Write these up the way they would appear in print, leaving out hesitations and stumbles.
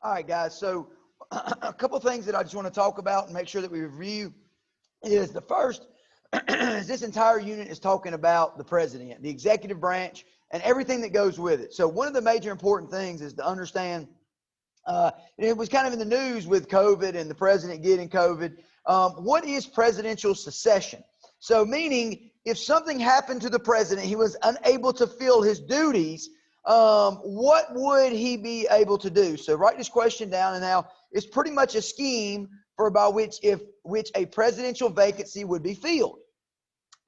All right, guys. So a couple things that I just want to talk about and make sure that we review is the first is this entire unit is talking about the president, the executive branch, and everything that goes with it. So one of the major important things is to understand. It was kind of in the news with COVID and the president getting COVID. What is presidential succession? So, meaning if something happened to the president, he was unable to fill his duties, what would he be able to do? So, write this question down, and now it's pretty much a scheme for by which a presidential vacancy would be filled.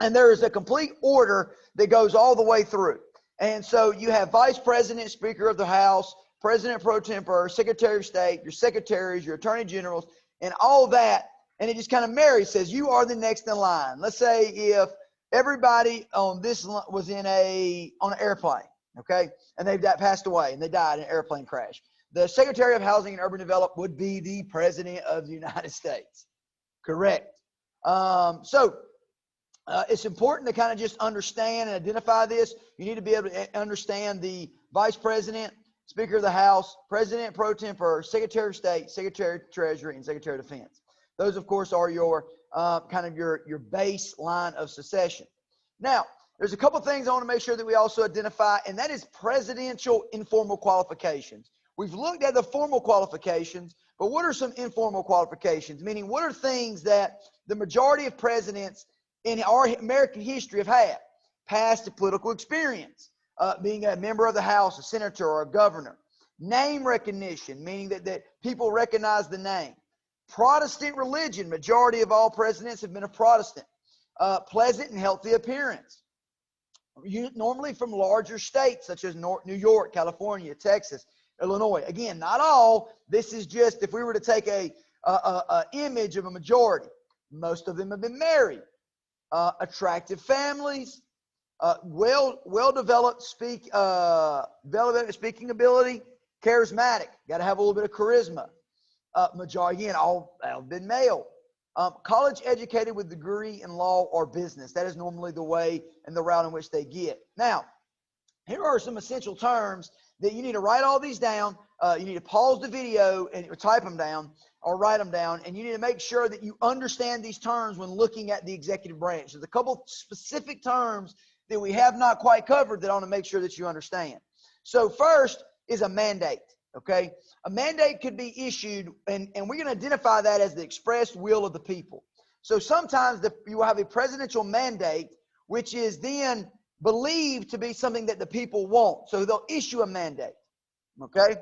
And there is a complete order that goes all the way through. And so you have vice president, speaker of the House, president pro tempore, secretary of state, your secretaries, your attorney generals, and all that. And it just kind of marries, says you are the next in line. Let's say if everybody on this was on an airplane, okay, and they've passed away and they died in an airplane crash. The Secretary of Housing and Urban Development would be the president of the United States. Correct. It's important to kind of just understand and identify this. You need to be able to understand the vice president, speaker of the House, president pro tempore, secretary of state, secretary of treasury, and secretary of defense. Those, of course, are your kind of your baseline of succession. Now, there's a couple things I want to make sure that we also identify, and that is presidential informal qualifications. We've looked at the formal qualifications, but what are some informal qualifications? Meaning, what are things that the majority of presidents in our American history have had? Past political experience, being a member of the House, a senator, or a governor. Name recognition, meaning that people recognize the name. Protestant religion, majority of all presidents have been a Protestant. Pleasant and healthy appearance. Normally from larger states such as New York, California, Texas, Illinois. Again, not all. This is just if we were to take a image of a majority. Most of them have been married. Attractive families, well-developed speaking ability, charismatic. Got to have a little bit of charisma. Majority, again, all have been male. College educated with degree in law or business. That is normally the way and the route in which they get. Now, here are some essential terms that you need to write all these down. You need to pause the video and type them down or write them down. And you need to make sure that you understand these terms when looking at the executive branch. There's a couple specific terms that we have not quite covered that I want to make sure that you understand. So first is a mandate, okay? A mandate could be issued, and we're going to identify that as the expressed will of the people. So sometimes you will have a presidential mandate, which is then believed to be something that the people want. So they'll issue a mandate, okay?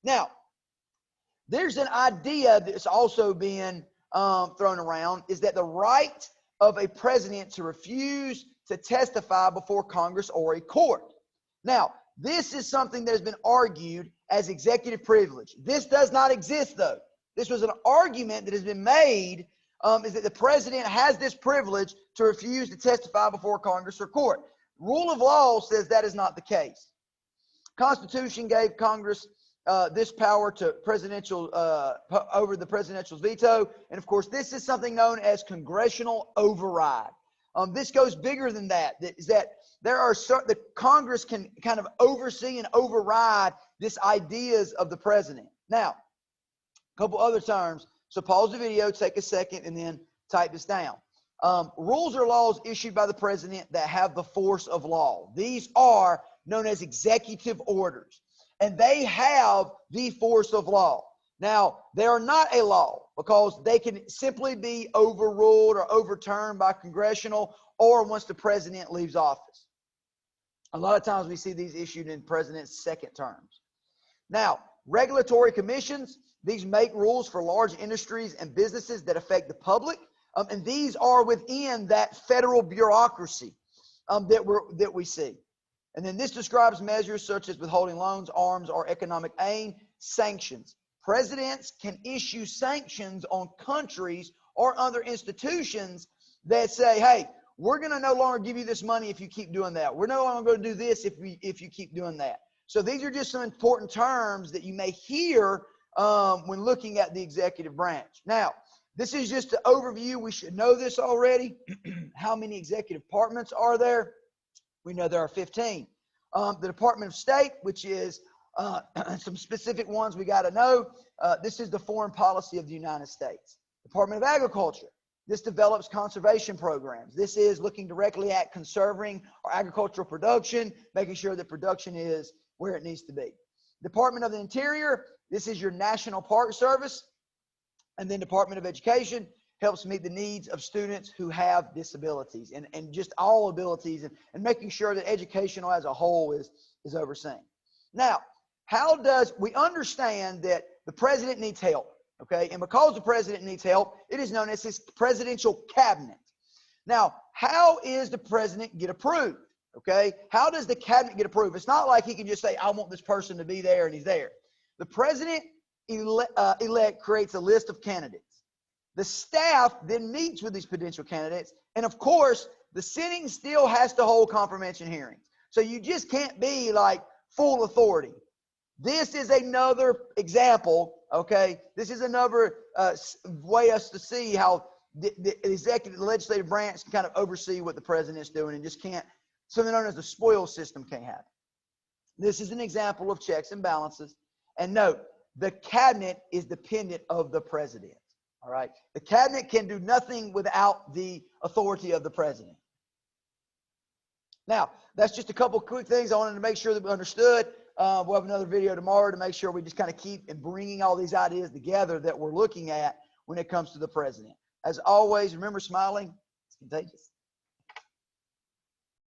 Now, there's an idea that's also being thrown around, is that the right of a president to refuse to testify before Congress or a court. Now, this is something that has been argued as executive privilege. This does not exist, though. This was an argument that has been made, is that the president has this privilege to refuse to testify before Congress or court. Rule of law says that is not the case. Constitution gave Congress this power to presidential over the presidential's veto, and of course, this is something known as congressional override. This goes bigger than that. Is that there are certain the Congress can kind of oversee and override this ideas of the president. Now, a couple other terms. So pause the video, take a second, and then type this down. Rules or laws issued by the president that have the force of law. These are known as executive orders, and they have the force of law. Now, they are not a law because they can simply be overruled or overturned by congressional or once the president leaves office. A lot of times we see these issued in president's second terms. Now, regulatory commissions, these make rules for large industries and businesses that affect the public. And these are within that federal bureaucracy that we see. And then this describes measures such as withholding loans, arms, or economic aid, sanctions. Presidents can issue sanctions on countries or other institutions that say, hey, we're going to no longer give you this money if you keep doing that. We're no longer going to do this if you keep doing that. So these are just some important terms that you may hear when looking at the executive branch. Now, this is just an overview. We should know this already. How many executive departments are there? We know there are 15. The Department of State, which is Some specific ones we got to know. This is the foreign policy of the United States. Department of Agriculture. This develops conservation programs. This is looking directly at conserving our agricultural production, making sure that production is where it needs to be. Department of the Interior. This is your National Park Service. And then Department of Education helps meet the needs of students who have disabilities and just all abilities, and making sure that educational as a whole is overseen. Now, how does we understand that the president needs help? Okay, and because the president needs help, it is known as his presidential cabinet. Now, how is the president get approved? Okay, how does the cabinet get approved? It's not like he can just say, I want this person to be there, and he's there. The president elect creates a list of candidates. The staff then meets with these potential candidates, and of course, the Senate still has to hold confirmation hearings. So you just can't be like full authority. This is another example, okay? This is another way us to see how the executive, the legislative branch can kind of oversee what the president's doing, and just can't, something known as the spoil system can't happen. This is an example of checks and balances. And note, the cabinet is dependent of the president, all right? The cabinet can do nothing without the authority of the president. Now, that's just a couple quick things I wanted to make sure that we understood. We'll have another video tomorrow to make sure we just kind of keep and bringing all these ideas together that we're looking at when it comes to the president. As always, remember, smiling is contagious.